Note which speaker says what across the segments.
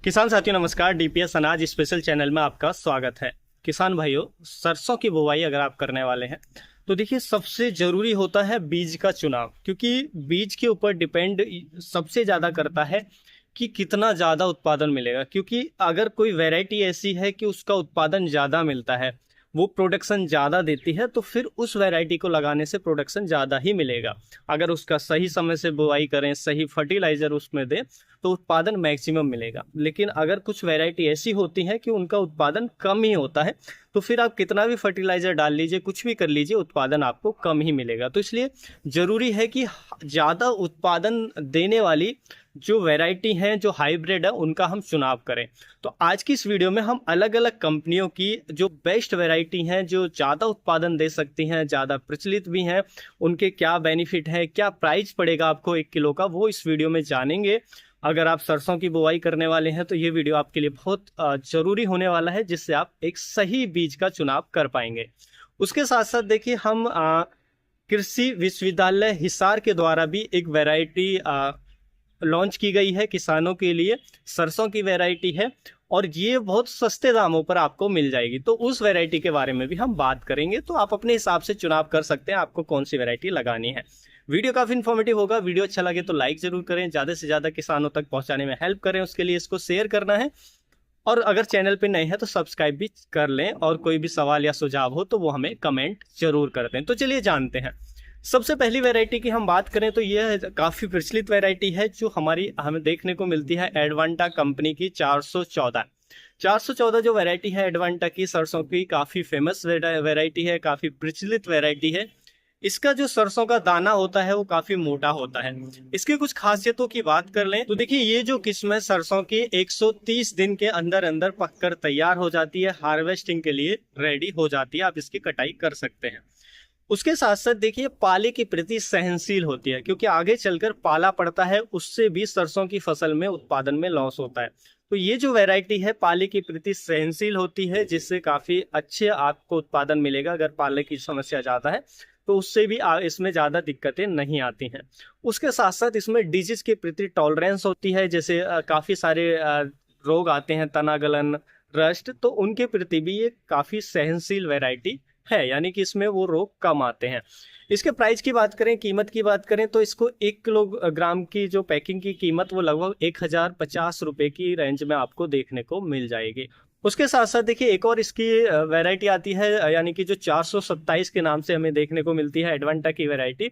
Speaker 1: किसान साथियों नमस्कार। डीपीएस अनाज स्पेशल चैनल में आपका स्वागत है। किसान भाइयों, सरसों की बुवाई अगर आप करने वाले हैं तो देखिए सबसे जरूरी होता है बीज का चुनाव, क्योंकि बीज के ऊपर डिपेंड सबसे ज़्यादा करता है कि कितना ज़्यादा उत्पादन मिलेगा। क्योंकि अगर कोई वैरायटी ऐसी है कि उसका उत्पादन ज़्यादा मिलता है, वो प्रोडक्शन ज़्यादा देती है, तो फिर उस वैरायटी को लगाने से प्रोडक्शन ज़्यादा ही मिलेगा। अगर उसका सही समय से बुआई करें, सही फर्टिलाइजर उसमें दें, तो उत्पादन मैक्सिमम मिलेगा। लेकिन अगर कुछ वैरायटी ऐसी होती है कि उनका उत्पादन कम ही होता है, तो फिर आप कितना भी फर्टिलाइजर डाल लीजिए, कुछ भी कर लीजिए, उत्पादन आपको कम ही मिलेगा। तो इसलिए जरूरी है कि ज़्यादा उत्पादन देने वाली जो वैरायटी हैं, जो हाइब्रिड है, उनका हम चुनाव करें। तो आज की इस वीडियो में हम अलग अलग कंपनियों की जो बेस्ट वैरायटी हैं, जो ज़्यादा उत्पादन दे सकती हैं, ज़्यादा प्रचलित भी हैं, उनके क्या बेनिफिट है, क्या प्राइस पड़ेगा आपको 1 किलो का, वो इस वीडियो में जानेंगे। अगर आप सरसों की बुवाई करने वाले हैं तो ये वीडियो आपके लिए बहुत जरूरी होने वाला है, जिससे आप एक सही बीज का चुनाव कर पाएंगे। उसके साथ साथ देखिए हम कृषि विश्वविद्यालय हिसार के द्वारा भी एक वैरायटी लॉन्च की गई है किसानों के लिए। सरसों की वैरायटी है और ये बहुत सस्ते दामों पर आपको मिल जाएगी। तो उस वैरायटी के बारे में भी हम बात करेंगे, तो आप अपने हिसाब से चुनाव कर सकते हैं आपको कौन सी वैरायटी लगानी है। वीडियो काफी इन्फॉर्मेटिव होगा। वीडियो अच्छा लगे तो लाइक जरूर करें, ज्यादा से ज्यादा किसानों तक पहुंचाने में हेल्प करें, उसके लिए इसको शेयर करना है। और अगर चैनल पे नए हैं तो सब्सक्राइब भी कर लें, और कोई भी सवाल या सुझाव हो तो वो हमें कमेंट जरूर कर दें। तो चलिए जानते हैं। सबसे पहली वैरायटी की हम बात करें तो यह काफ़ी प्रचलित वैरायटी है, जो हमें देखने को मिलती है एडवांटा कंपनी की 414 जो वैरायटी है एडवांटा की सरसों की, काफ़ी फेमस वैरायटी है, काफ़ी प्रचलित वैरायटी है। इसका जो सरसों का दाना होता है वो काफी मोटा होता है। इसकी कुछ खासियतों की बात कर लें तो देखिए ये जो किस्म है सरसों की 130 दिन के अंदर अंदर पककर तैयार हो जाती है, हार्वेस्टिंग के लिए रेडी हो जाती है, आप इसकी कटाई कर सकते हैं। उसके साथ साथ देखिए पाले के प्रति सहनशील होती है, क्योंकि आगे चलकर पाला पड़ता है, उससे भी सरसों की फसल में उत्पादन में लॉस होता है। तो ये जो वैरायटी है पाले के प्रति सहनशील होती है, जिससे काफी अच्छे आपको उत्पादन मिलेगा। अगर पाले की समस्या ज्यादा है तो उससे भी इसमें ज्यादा दिक्कतें नहीं आती हैं। उसके साथ साथ इसमें डिजीज के प्रति टॉलरेंस होती है, जैसे काफी सारे रोग आते हैं, तना गलन, रस्ट, तो उनके प्रति भी ये काफी सहनशील वैरायटी है, यानी कि इसमें वो रोग कम आते हैं। इसके प्राइस की बात करें, कीमत की बात करें, तो इसको 1 किलोग्राम की जो पैकिंग की कीमत वो लगभग 1050 रुपए की रेंज में आपको देखने को मिल जाएगी। उसके साथ साथ देखिए एक और इसकी वैरायटी आती है, यानी कि जो 427 के नाम से हमें देखने को मिलती है एडवांटा की वैरायटी।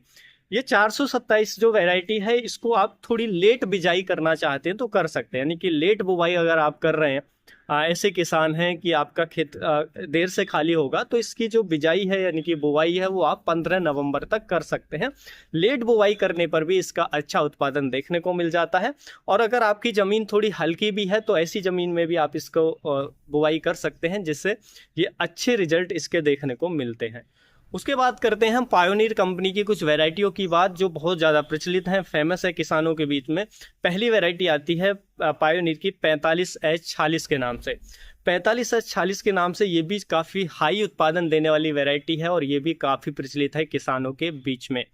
Speaker 1: ये 427 जो वैरायटी है, इसको आप थोड़ी लेट बिजाई करना चाहते हैं तो कर सकते हैं, यानी कि लेट बुवाई अगर आप कर रहे हैं, ऐसे किसान हैं कि आपका खेत देर से खाली होगा, तो इसकी जो बिजाई है यानी कि बुवाई है वो आप 15 नवंबर तक कर सकते हैं। लेट बुवाई करने पर भी इसका अच्छा उत्पादन देखने को मिल जाता है। और अगर आपकी ज़मीन थोड़ी हल्की भी है तो ऐसी ज़मीन में भी आप इसको बुवाई कर सकते हैं, जिससे ये अच्छे रिजल्ट इसके देखने को मिलते हैं। उसके बाद करते हैं हम पायोनीर कंपनी की कुछ वैरायटियों की बात, जो बहुत ज़्यादा प्रचलित हैं, फेमस है किसानों के बीच में। पहली वैरायटी आती है पायोनीर की 45H46 के नाम से। 45H46 के नाम से ये भी काफ़ी हाई उत्पादन देने वाली वैरायटी है, और ये भी काफ़ी प्रचलित है किसानों के बीच में।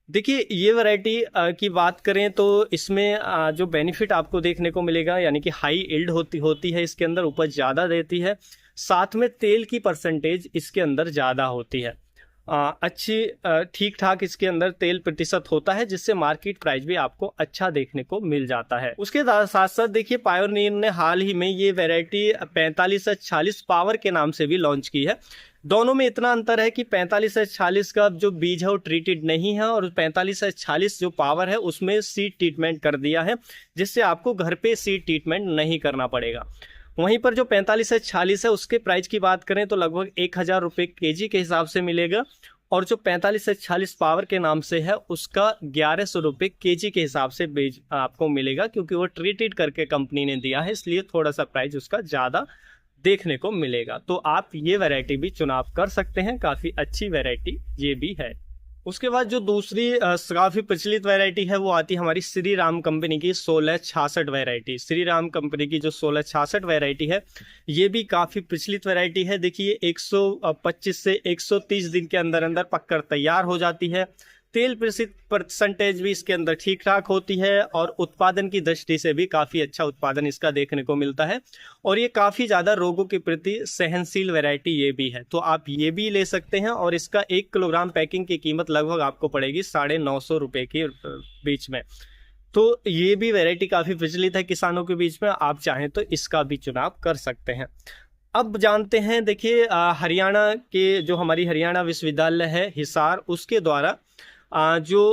Speaker 1: देखिए ये वैरायटी की बात करें तो इसमें जो बेनिफिट आपको देखने को मिलेगा, यानी कि हाई इल्ड होती है, इसके अंदर उपज ज़्यादा देती है, साथ में तेल की परसेंटेज इसके अंदर ज़्यादा होती है, अच्छी ठीक ठाक इसके अंदर तेल प्रतिशत होता है, जिससे मार्केट प्राइस भी आपको अच्छा देखने को मिल जाता है। उसके साथ साथ देखिए पायोनियर ने हाल ही में ये वैरायटी 45H46 पावर के नाम से भी लॉन्च की है। दोनों में इतना अंतर है कि 45H46 का जो बीज है वो ट्रीटेड नहीं है, और 45H46 जो पावर है उसमें सीड ट्रीटमेंट कर दिया है, जिससे आपको घर पे सीड ट्रीटमेंट नहीं करना पड़ेगा। वहीं पर जो 45H46 है उसके प्राइस की बात करें तो लगभग 1000 रुपये केजी के हिसाब से मिलेगा, और जो 45H46 पावर के नाम से है उसका 1100 रुपये केजी के हिसाब से बीज आपको मिलेगा, क्योंकि वो ट्रीटेड करके कंपनी ने दिया है, इसलिए थोड़ा सा प्राइस उसका ज़्यादा देखने को मिलेगा। तो आप ये वैरायटी भी चुनाव कर सकते हैं, काफ़ी अच्छी वैरायटी ये भी है। उसके बाद जो दूसरी काफ़ी प्रचलित वैरायटी है वो आती है हमारी श्री राम कंपनी की 1666 वैरायटी। श्री राम कंपनी की जो 1666 वैरायटी है ये भी काफ़ी प्रचलित वैरायटी है। देखिए 125 से 130 दिन के अंदर अंदर पककर तैयार हो जाती है, तेल परसेंटेज भी इसके अंदर ठीक ठाक होती है और उत्पादन की दृष्टि से भी काफ़ी अच्छा उत्पादन इसका देखने को मिलता है। और ये काफ़ी ज़्यादा रोगों के प्रति सहनशील वैरायटी ये भी है, तो आप ये भी ले सकते हैं। और इसका 1 किलोग्राम पैकिंग की कीमत लगभग आपको पड़ेगी 950 रुपये के बीच में। तो ये भी वैरायटी काफ़ी प्रचलित है किसानों के बीच में, आप चाहें तो इसका भी चुनाव कर सकते हैं। अब जानते हैं, देखिए हरियाणा के जो हमारी हरियाणा विश्वविद्यालय है हिसार, उसके द्वारा जो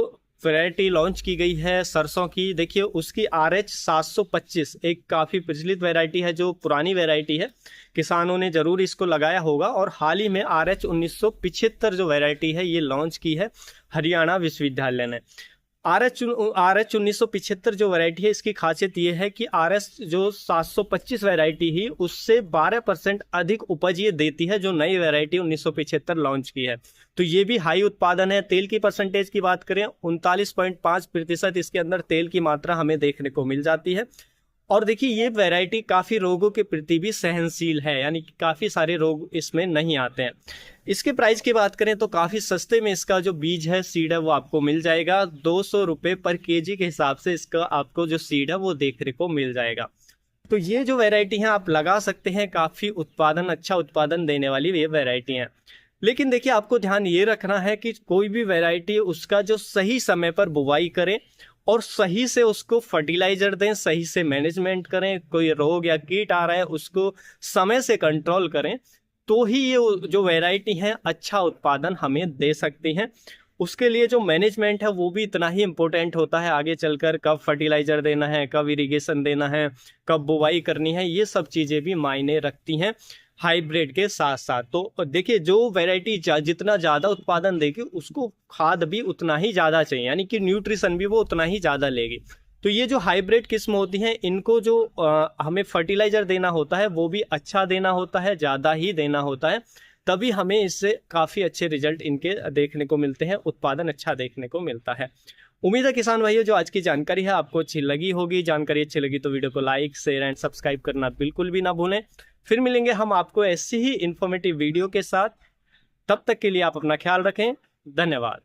Speaker 1: वैरायटी लॉन्च की गई है सरसों की, देखिए उसकी RH 725 एक काफ़ी प्रचलित वैरायटी है, जो पुरानी वैरायटी है, किसानों ने ज़रूर इसको लगाया होगा। और हाल ही में RH 1975 जो वैरायटी है ये लॉन्च की है हरियाणा विश्वविद्यालय ने। RH 1975 जो वैरायटी है, इसकी खासियत ये है कि RH जो 725 वैरायटी ही उससे 12% अधिक उपज ये देती है, जो नई वैरायटी 1975 लॉन्च की है। तो ये भी हाई उत्पादन है। तेल की परसेंटेज की बात करें 39.5% इसके अंदर तेल की मात्रा हमें देखने को मिल जाती है। और देखिए ये वैरायटी काफ़ी रोगों के प्रति भी सहनशील है, यानी कि काफ़ी सारे रोग इसमें नहीं आते हैं। इसके प्राइस की बात करें तो काफ़ी सस्ते में इसका जो बीज है, सीड है, वो आपको मिल जाएगा 200 रुपये पर केजी के हिसाब से इसका आपको जो सीड है वो देखने को मिल जाएगा। तो ये जो वैरायटी है आप लगा सकते हैं, काफ़ी उत्पादन, अच्छा उत्पादन देने वाली ये वैरायटी है। लेकिन देखिए आपको ध्यान ये रखना है कि कोई भी वैरायटी उसका जो सही समय पर बुवाई करें और सही से उसको फर्टिलाइजर दें, सही से मैनेजमेंट करें, कोई रोग या कीट आ रहा है उसको समय से कंट्रोल करें, तो ही ये जो वैरायटी है अच्छा उत्पादन हमें दे सकती हैं। उसके लिए जो मैनेजमेंट है वो भी इतना ही इम्पोर्टेंट होता है आगे चलकर, कब फर्टिलाइजर देना है, कब इरिगेशन देना है, कब बुवाई करनी है, ये सब चीज़ें भी मायने रखती हैं हाइब्रिड के साथ साथ। तो देखिए जो वैरायटी जितना ज़्यादा उत्पादन देगी उसको खाद भी उतना ही ज़्यादा चाहिए, यानी कि न्यूट्रिशन भी वो उतना ही ज़्यादा लेगी। तो ये जो हाइब्रिड किस्म होती हैं इनको जो हमें फर्टिलाइजर देना होता है वो भी अच्छा देना होता है, ज़्यादा ही देना होता है, तभी हमें इससे काफ़ी अच्छे रिजल्ट इनके देखने को मिलते हैं, उत्पादन अच्छा देखने को मिलता है। उम्मीद है किसान भाइयों जो आज की जानकारी है आपको अच्छी लगी होगी। जानकारी अच्छी लगी तो वीडियो को लाइक, शेयर एंड सब्सक्राइब करना बिल्कुल भी ना भूलें। फिर मिलेंगे हम आपको ऐसी ही इन्फॉर्मेटिव वीडियो के साथ, तब तक के लिए आप अपना ख्याल रखें। धन्यवाद।